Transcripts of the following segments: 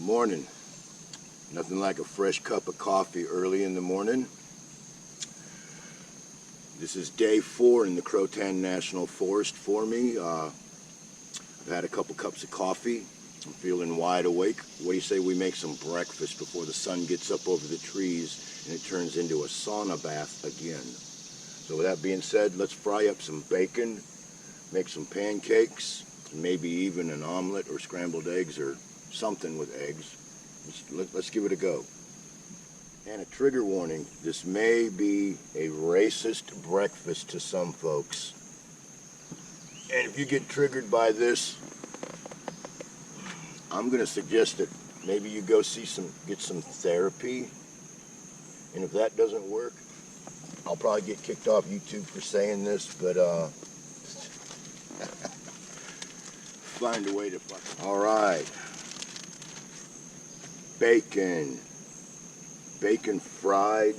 Morning. Nothing like a fresh cup of coffee early in the morning. This is day 4 in the Croatan National Forest for me. I've had a couple cups of coffee. I'm feeling wide awake. What do you say we make some breakfast before the sun gets up over the trees and it turns into a sauna bath again? So with that being said, let's fry up some bacon, make some pancakes, and maybe even an omelet or scrambled eggs or something with eggs. Let's give it a go. And a trigger warning, this may be a racist breakfast to some folks. And if you get triggered by this, I'm going to suggest that maybe you go get some therapy. And if that doesn't work, I'll probably get kicked off YouTube for saying this, but find a way to fuck. All right. Bacon fried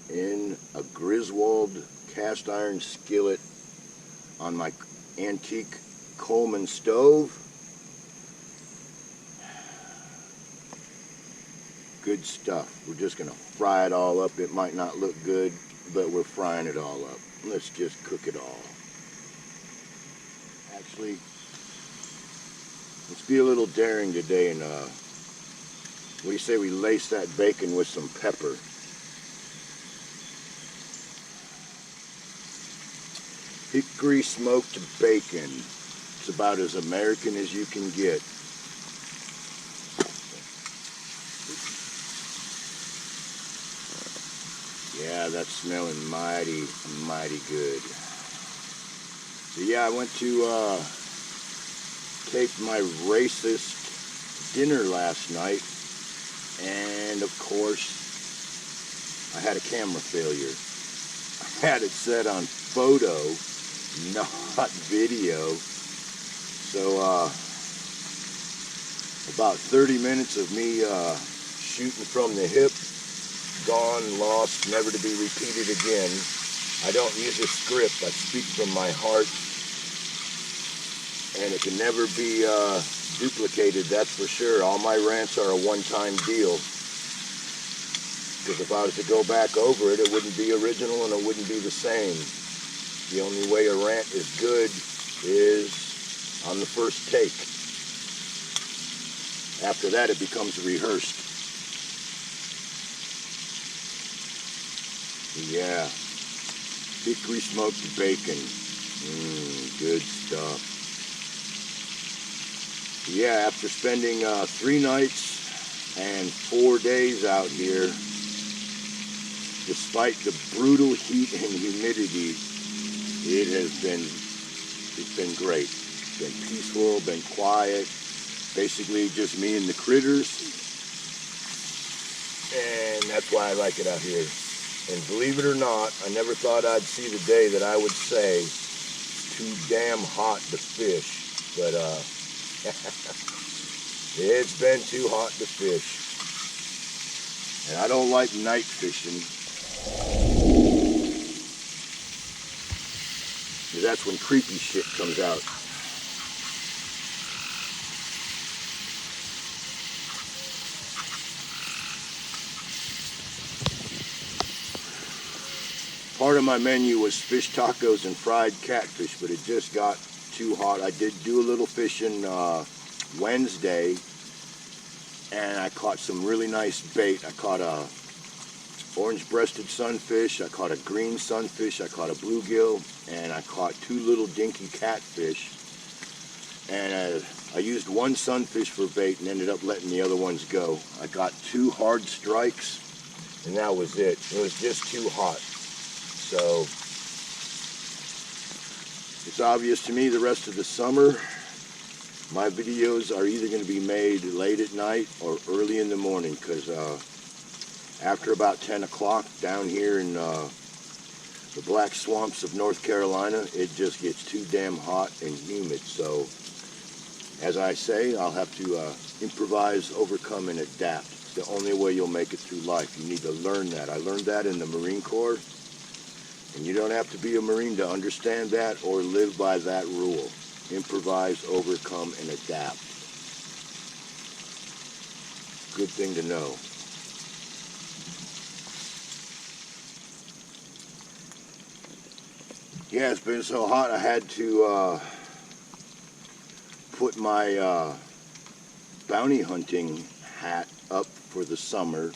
in a Griswold cast iron skillet on my antique Coleman stove. Good stuff. We're just gonna fry it all up. It might not look good, but we're frying it all up. Let's just cook it all. Actually, let's be a little daring today and what do you say we lace that bacon with some pepper? Hickory smoked bacon. It's about as American as you can get. Yeah, that's smelling mighty, mighty good. So yeah, I went to tape my racist dinner last night. And of course, I had a camera failure. I had it set on photo, not video. So about 30 minutes of me shooting from the hip, gone, lost, never to be repeated again. I don't use a script, I speak from my heart. And it can never be duplicated, that's for sure. All my rants are a one-time deal. Because if I was to go back over it, it wouldn't be original and it wouldn't be the same. The only way a rant is good is on the first take. After that, it becomes rehearsed. Yeah. Hickory smoked bacon. Good stuff. Yeah, after spending 3 nights and 4 days out here, despite the brutal heat and humidity, it's been great. It's been peaceful, been quiet, basically just me and the critters, and that's why I like it out here. And believe it or not, I never thought I'd see the day that I would say it's too damn hot to fish, but it's been too hot to fish. And I don't like night fishing. Because that's when creepy shit comes out. Part of my menu was fish tacos and fried catfish, but it just got too hot. I did do a little fishing Wednesday, and I caught some really nice bait. I caught a orange-breasted sunfish, I caught a green sunfish, I caught a bluegill, and I caught 2 little dinky catfish. And I used one sunfish for bait and ended up letting the other ones go. I got 2 hard strikes, and that was it. It was just too hot. So it's obvious to me the rest of the summer, my videos are either going to be made late at night or early in the morning, because after about 10 o'clock down here in the black swamps of North Carolina, it just gets too damn hot and humid. So, as I say, I'll have to improvise, overcome, and adapt. It's the only way you'll make it through life. You need to learn that. I learned that in the Marine Corps, and you don't have to be a Marine to understand that or live by that rule. Improvise, overcome, and adapt. Good thing to know. Yeah, it's been so hot I had to put my bounty hunting hat up for the summer.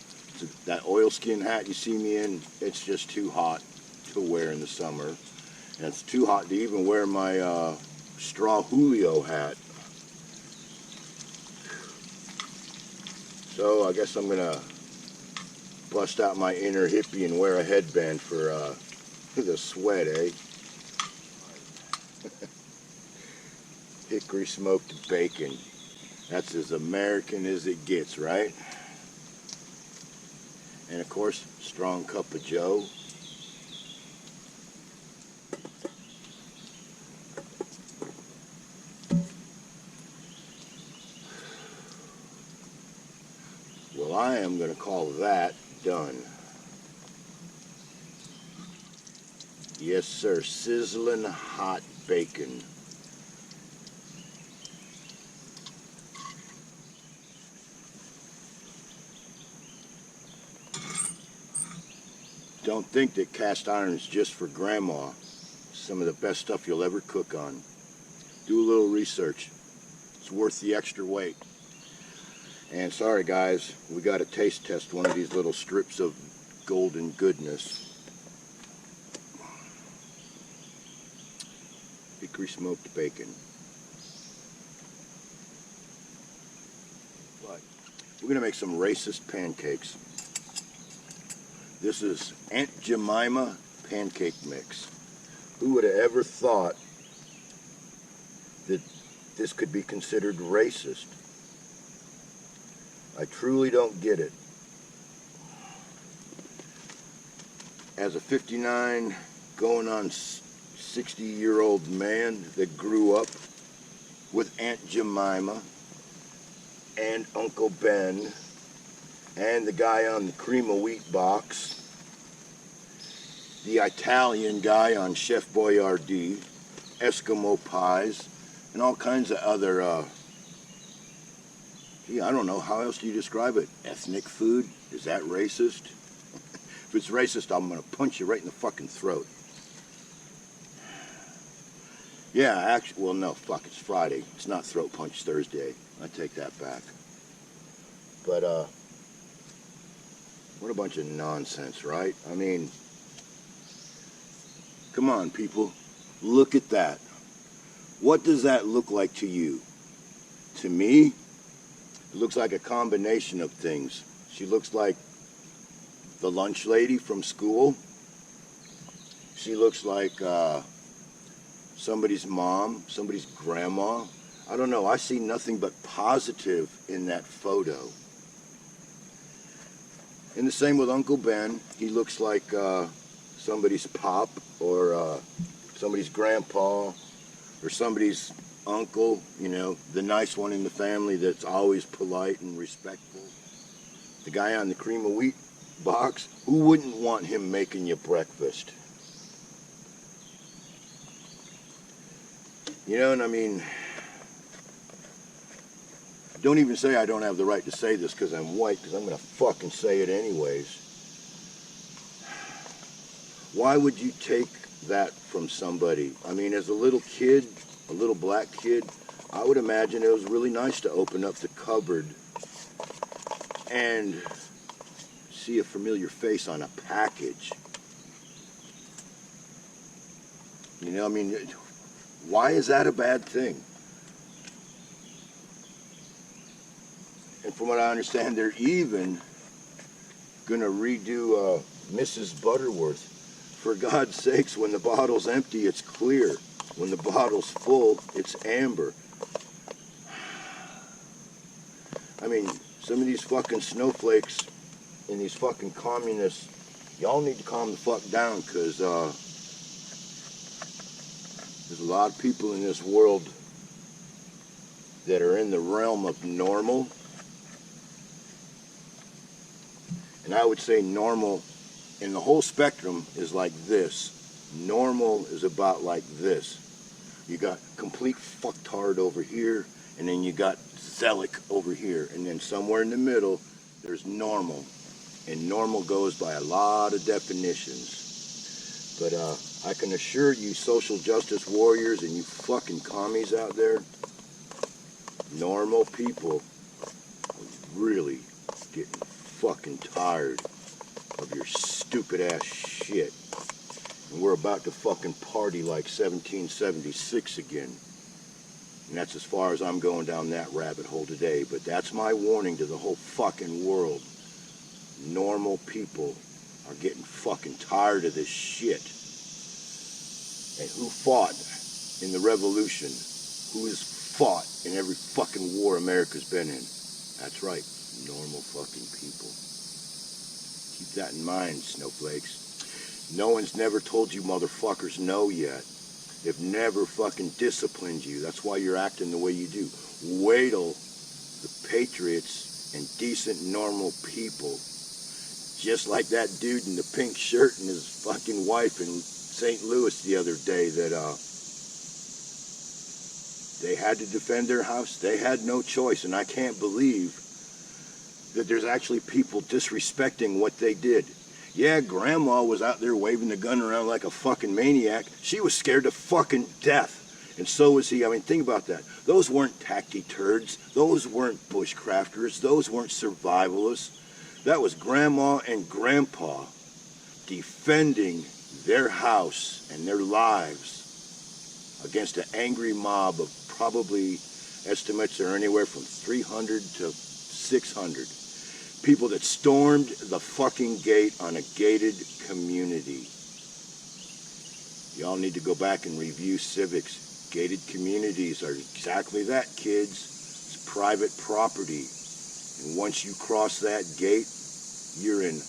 That oilskin hat you see me in, it's just too hot to wear in the summer. And it's too hot to even wear my straw Julio hat. So I guess I'm gonna bust out my inner hippie and wear a headband for the sweat, eh? Hickory smoked bacon. That's as American as it gets, right? And of course, strong cup of joe. Well, I am going to call that done. Yes, sir. Sizzling hot bacon. Don't think that cast iron is just for grandma. Some of the best stuff you'll ever cook on. Do a little research. It's worth the extra weight. And sorry guys, we got to taste test one of these little strips of golden goodness. Hickory smoked bacon. But we're going to make some racist pancakes. This is Aunt Jemima pancake mix. Who would have ever thought that this could be considered racist? I truly don't get it. As a 59 going on 60-year-old man that grew up with Aunt Jemima and Uncle Ben and the guy on the cream of wheat box, the Italian guy on Chef Boyardee, Eskimo pies, and all kinds of other, I don't know, how else do you describe it? Ethnic food? Is that racist? If it's racist, I'm going to punch you right in the fucking throat. Yeah, actually, well, no, fuck, it's Friday. It's not Throat Punch Thursday. I take that back. But, what a bunch of nonsense, right? I mean, come on, people. Look at that. What does that look like to you? To me, it looks like a combination of things. She looks like the lunch lady from school. She looks like somebody's mom, somebody's grandma. I don't know. I see nothing but positive in that photo. And the same with Uncle Ben. He looks like somebody's pop or somebody's grandpa or somebody's uncle, you know, the nice one in the family that's always polite and respectful. The guy on the cream of wheat box, who wouldn't want him making you breakfast? You know, and I mean, don't even say I don't have the right to say this because I'm white, because I'm going to fucking say it anyways. Why would you take that from somebody? I mean, as a little kid, a little black kid, I would imagine it was really nice to open up the cupboard and see a familiar face on a package. You know, I mean, why is that a bad thing? And from what I understand, they're even going to redo Mrs. Butterworth. For God's sakes, when the bottle's empty, it's clear. When the bottle's full, it's amber. I mean, some of these fucking snowflakes and these fucking communists, y'all need to calm the fuck down, because there's a lot of people in this world that are in the realm of normal. And I would say normal in the whole spectrum is like this. Normal is about like this. You got complete fucktard over here, and then you got zealot over here. And then somewhere in the middle, there's normal. And normal goes by a lot of definitions. But I can assure you, social justice warriors and you fucking commies out there, normal people are really getting fucking tired of your stupid ass shit. And we're about to fucking party like 1776 again. And that's as far as I'm going down that rabbit hole today. But that's my warning to the whole fucking world. Normal people are getting fucking tired of this shit. And who fought in the revolution? Who has fought in every fucking war America's been in? That's right, normal fucking people. Keep that in mind, snowflakes. No one's never told you motherfuckers no yet. They've never fucking disciplined you. That's why you're acting the way you do. Wait till the patriots and decent, normal people, just like that dude in the pink shirt and his fucking wife in St. Louis the other day, that they had to defend their house. They had no choice, and I can't believe that there's actually people disrespecting what they did. Yeah, Grandma was out there waving the gun around like a fucking maniac. She was scared to fucking death. And so was he. I mean, think about that. Those weren't tacky turds. Those weren't bushcrafters. Those weren't survivalists. That was Grandma and Grandpa defending their house and their lives against an angry mob of probably, estimates are anywhere from 300 to 600. People that stormed the fucking gate on a gated community. Y'all need to go back and review civics. Gated communities are exactly that, kids. It's private property. And once you cross that gate, you're in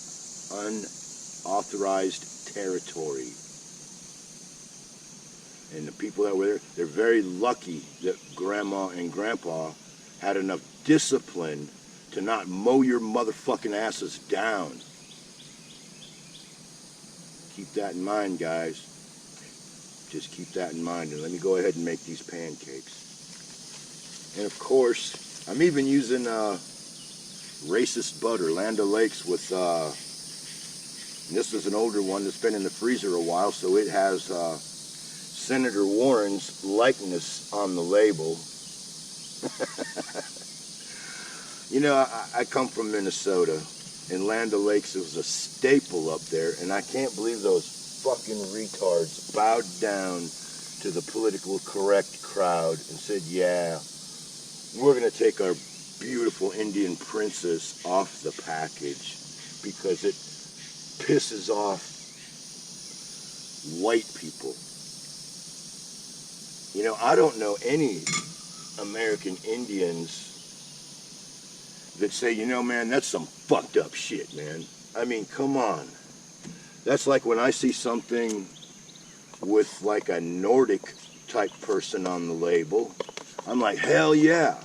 unauthorized territory. And the people that were there, they're very lucky that Grandma and Grandpa had enough discipline to not mow your motherfucking asses down. Keep that in mind, guys. Just keep that in mind. And let me go ahead and make these pancakes. And of course, I'm even using racist butter, Land O'Lakes with, this is an older one that's been in the freezer a while, so it has Senator Warren's likeness on the label. You know, I come from Minnesota, and Land O'Lakes was a staple up there, and I can't believe those fucking retards bowed down to the politically correct crowd and said, yeah, we're going to take our beautiful Indian princess off the package because it pisses off white people. You know, I don't know any American Indians that say, you know, man, that's some fucked up shit, man. I mean, come on. That's like when I see something with like a Nordic type person on the label, I'm like, hell yeah,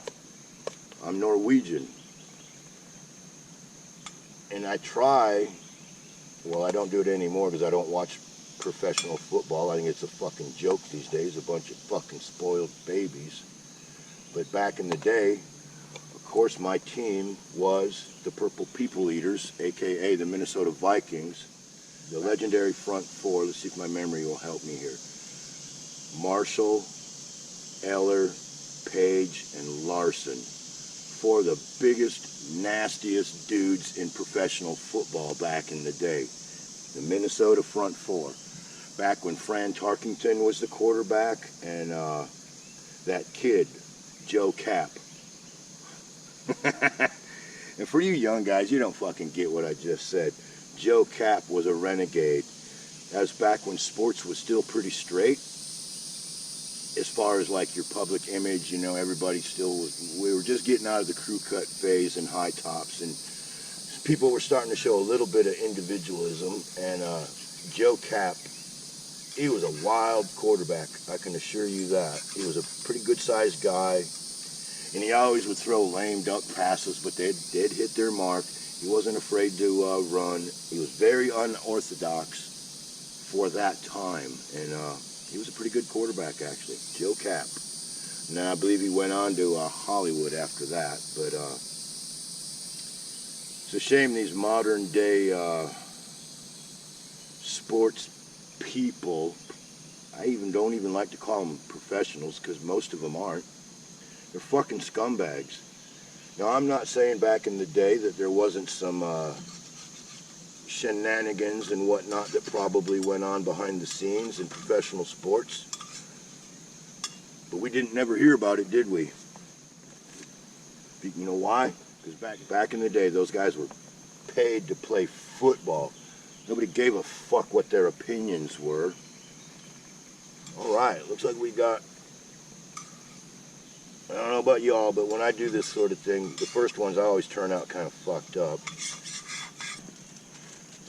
I'm Norwegian. And I try, well, I don't do it anymore because I don't watch professional football. I think it's a fucking joke these days, a bunch of fucking spoiled babies. But back in the day, of course, my team was the Purple People Eaters, aka the Minnesota Vikings, the legendary front four. Let's see if my memory will help me here. Marshall, Eller, Page, and Larson. Four of the biggest, nastiest dudes in professional football back in the day. The Minnesota front four. Back when Fran Tarkington was the quarterback, and that kid, Joe Cap. And for you young guys, you don't fucking get what I just said. Joe Cap was a renegade. That was back when sports was still pretty straight. As far as like your public image, you know, everybody still was, we were just getting out of the crew cut phase and high tops, and people were starting to show a little bit of individualism. And Joe Cap, he was a wild quarterback, I can assure you that. He was a pretty good sized guy, and he always would throw lame duck passes, but they'd hit their mark. He wasn't afraid to run. He was very unorthodox for that time, and he was a pretty good quarterback, actually. Joe Cap. And I believe he went on to Hollywood after that. But it's a shame these modern day sports people, I don't even like to call them professionals because most of them aren't. They're fucking scumbags. Now, I'm not saying back in the day that there wasn't some shenanigans and whatnot that probably went on behind the scenes in professional sports. But we didn't never hear about it, did we? You know why? Because back in the day, those guys were paid to play football. Nobody gave a fuck what their opinions were. All right, looks like we got, I don't know about y'all, but when I do this sort of thing, the first ones I always turn out kind of fucked up.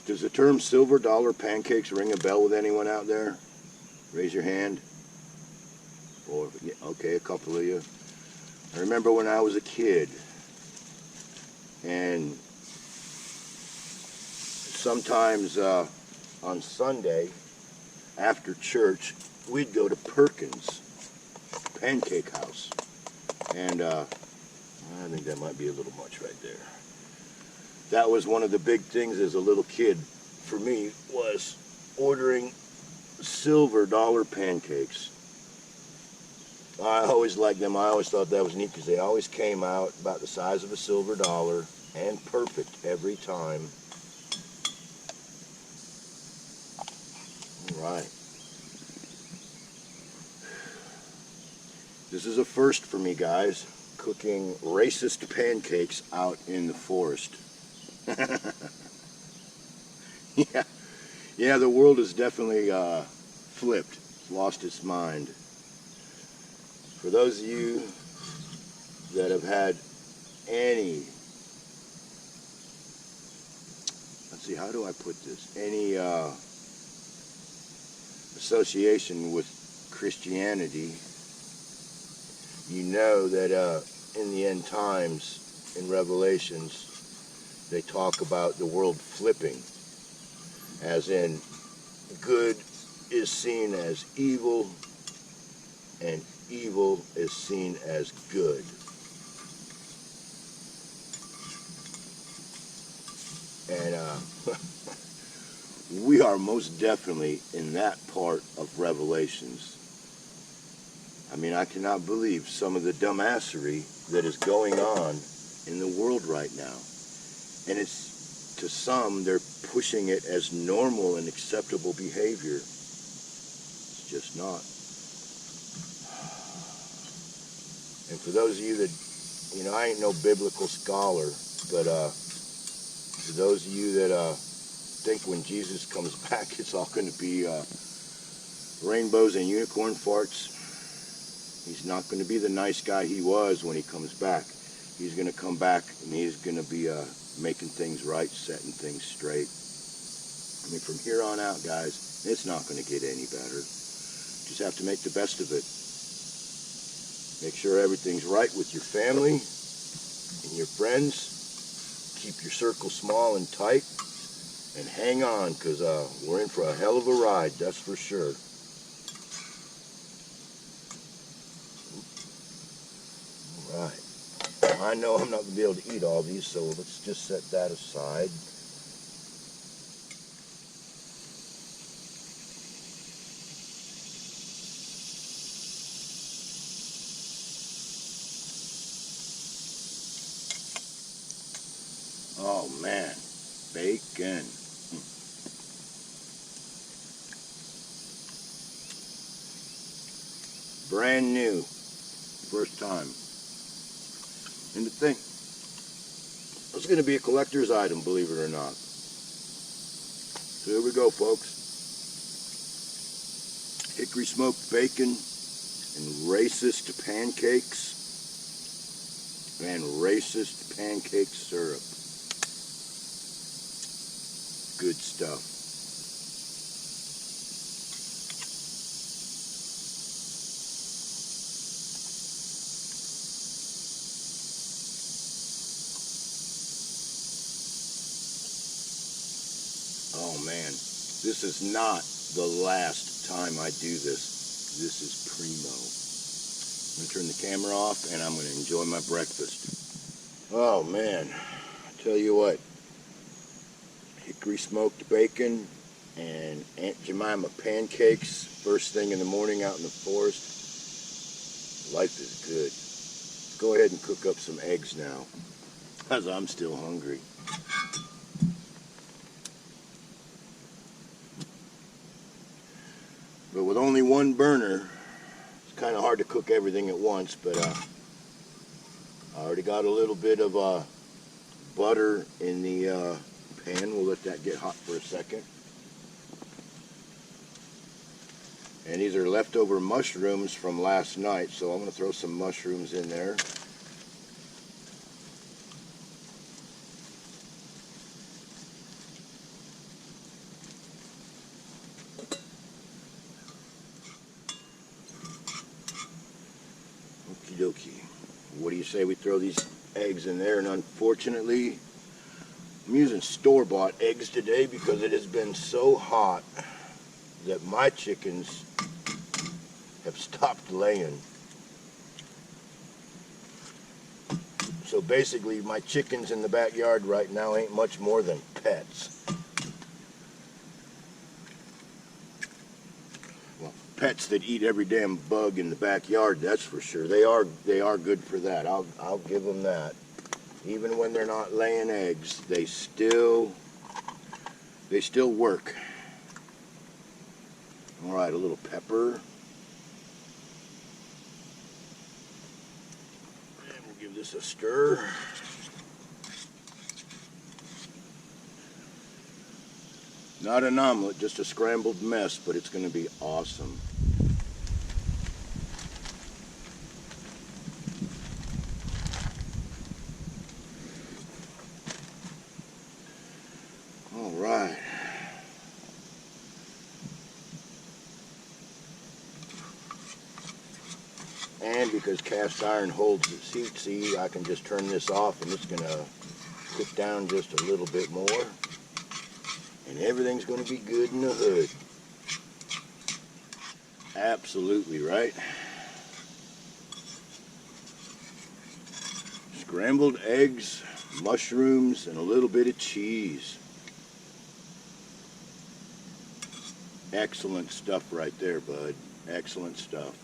Does the term silver dollar pancakes ring a bell with anyone out there? Raise your hand. Or, yeah, okay, a couple of you. I remember when I was a kid, and sometimes on Sunday after church, we'd go to Perkins Pancake House. And I think that might be a little much right there. That was one of the big things as a little kid for me, was ordering silver dollar pancakes. I always liked them. I always thought that was neat because they always came out about the size of a silver dollar and perfect every time. All right. This is a first for me, guys. Cooking racist pancakes out in the forest. Yeah, the world has definitely flipped, lost its mind. For those of you that have had any, let's see, how do I put this? Any association with Christianity, you know that in the end times, in Revelations, they talk about the world flipping, as in good is seen as evil and evil is seen as good. And we are most definitely in that part of Revelations. I mean, I cannot believe some of the dumbassery that is going on in the world right now. And it's, to some, they're pushing it as normal and acceptable behavior. It's just not. And for those of you that, you know, I ain't no biblical scholar, but for those of you that think when Jesus comes back it's all going to be rainbows and unicorn farts, he's not going to be the nice guy he was when he comes back. He's going to come back and he's going to be making things right, setting things straight. I mean, from here on out, guys, it's not going to get any better. Just have to make the best of it. Make sure everything's right with your family and your friends. Keep your circle small and tight. And hang on, because we're in for a hell of a ride, that's for sure. All right. I know I'm not going to be able to eat all these, so let's just set that aside. Oh man, bacon. Brand new, first time. And to think, it's going to be a collector's item, believe it or not. So here we go, folks. Hickory smoked bacon and racist pancakes and racist pancake syrup. Good stuff. Oh man, this is not the last time I do this. This is primo. going to turn the camera off and I'm going to enjoy my breakfast. Oh man, I tell you what, hickory smoked bacon and Aunt Jemima pancakes first thing in the morning out in the forest. Life is good. Go ahead and cook up some eggs now, because I'm still hungry. But with only one burner, it's kind of hard to cook everything at once, but I already got a little bit of butter in the pan. We'll let that get hot for a second. And these are leftover mushrooms from last night, so I'm going to throw some mushrooms in there. Okie dokie. What do you say we throw these eggs in there? And unfortunately, I'm using store-bought eggs today because it has been so hot that my chickens have stopped laying. So basically my chickens in the backyard right now ain't much more than pets. Well, pets that eat every damn bug in the backyard, that's for sure. They are good for that. I'll give them that. Even when they're not laying eggs, they still work. All right, a little pepper. And we'll give this a stir. Not an omelet, just a scrambled mess, but it's going to be awesome. All right. And because cast iron holds its heat, see, I can just turn this off and it's going to cook down just a little bit more. And everything's going to be good in the hood. Absolutely right. Scrambled eggs, mushrooms, and a little bit of cheese. Excellent stuff right there, bud. Excellent stuff.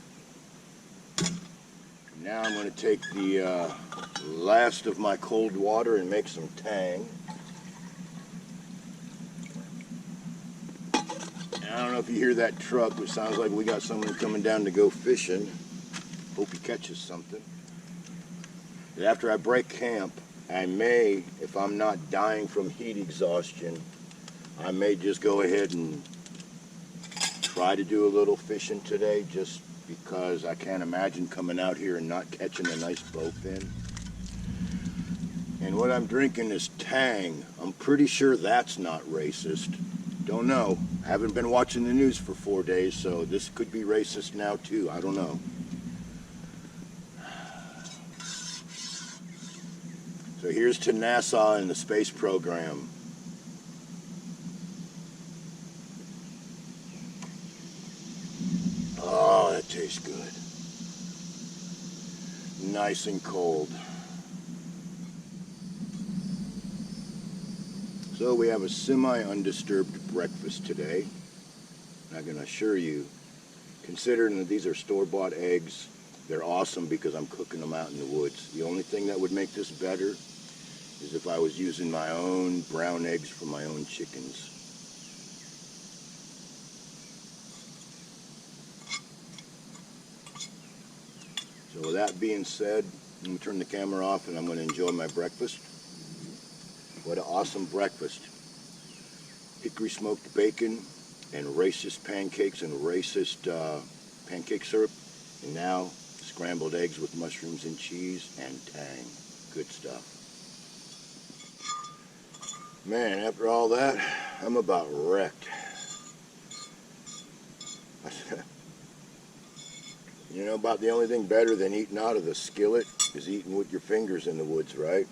Now I'm going to take the last of my cold water and make some tang. I don't know if you hear that truck, but it sounds like we got someone coming down to go fishing. Hope he catches something. But after I break camp, I may, if I'm not dying from heat exhaustion, I may just go ahead and try to do a little fishing today, just because I can't imagine coming out here and not catching a nice bowfin. And what I'm drinking is Tang. I'm pretty sure that's not racist. Don't know. I haven't been watching the news for 4 days, so this could be racist now too. I don't know. So here's to NASA and the space program. Oh, that tastes good. Nice and cold. So we have a semi-undisturbed breakfast today. And I can assure you, considering that these are store-bought eggs, they're awesome because I'm cooking them out in the woods. The only thing that would make this better is if I was using my own brown eggs from my own chickens. So with that being said, I'm going to turn the camera off and I'm going to enjoy my breakfast. What an awesome breakfast. Hickory smoked bacon and racist pancakes and racist pancake syrup. And now scrambled eggs with mushrooms and cheese and tang. Good stuff. Man, after all that, I'm about wrecked. You know, about the only thing better than eating out of the skillet is eating with your fingers in the woods, right?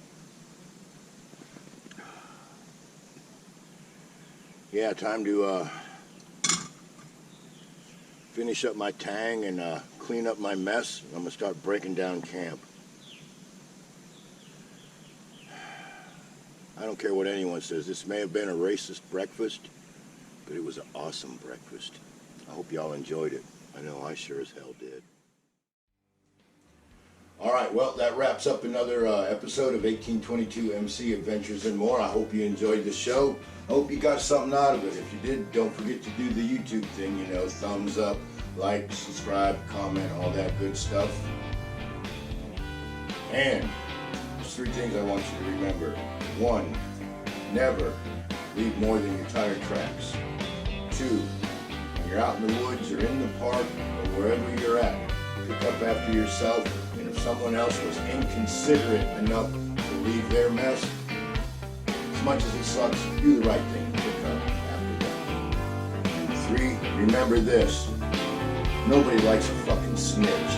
Yeah, time to finish up my tang and clean clean up my mess. I'm going to start breaking down camp. I don't care what anyone says. This may have been a racist breakfast, but it was an awesome breakfast. I hope y'all enjoyed it. I know I sure as hell did. All right, well, that wraps up another episode of 1822 MC Adventures and More. I hope you enjoyed the show. I hope you got something out of it. If you did, don't forget to do the YouTube thing, you know, thumbs up, like, subscribe, comment, all that good stuff. And there's 3 things I want you to remember. 1, never leave more than your tire tracks. 2, when you're out in the woods or in the park or wherever you're at, pick up after yourself. And if someone else was inconsiderate enough to leave their mess, as much as it sucks, do the right thing and pick up after them. And 3, remember this. Nobody likes a fucking snitch.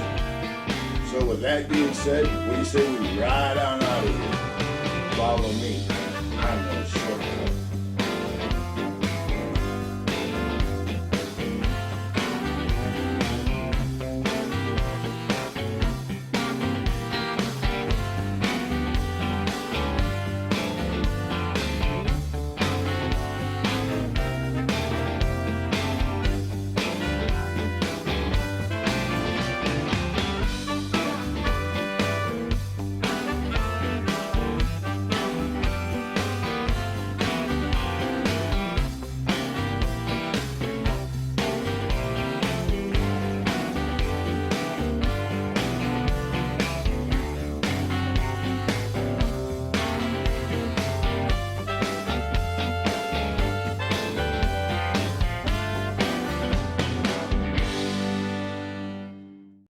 So with that being said, what do you say we ride on out of here? Follow me. I'm no shortcut.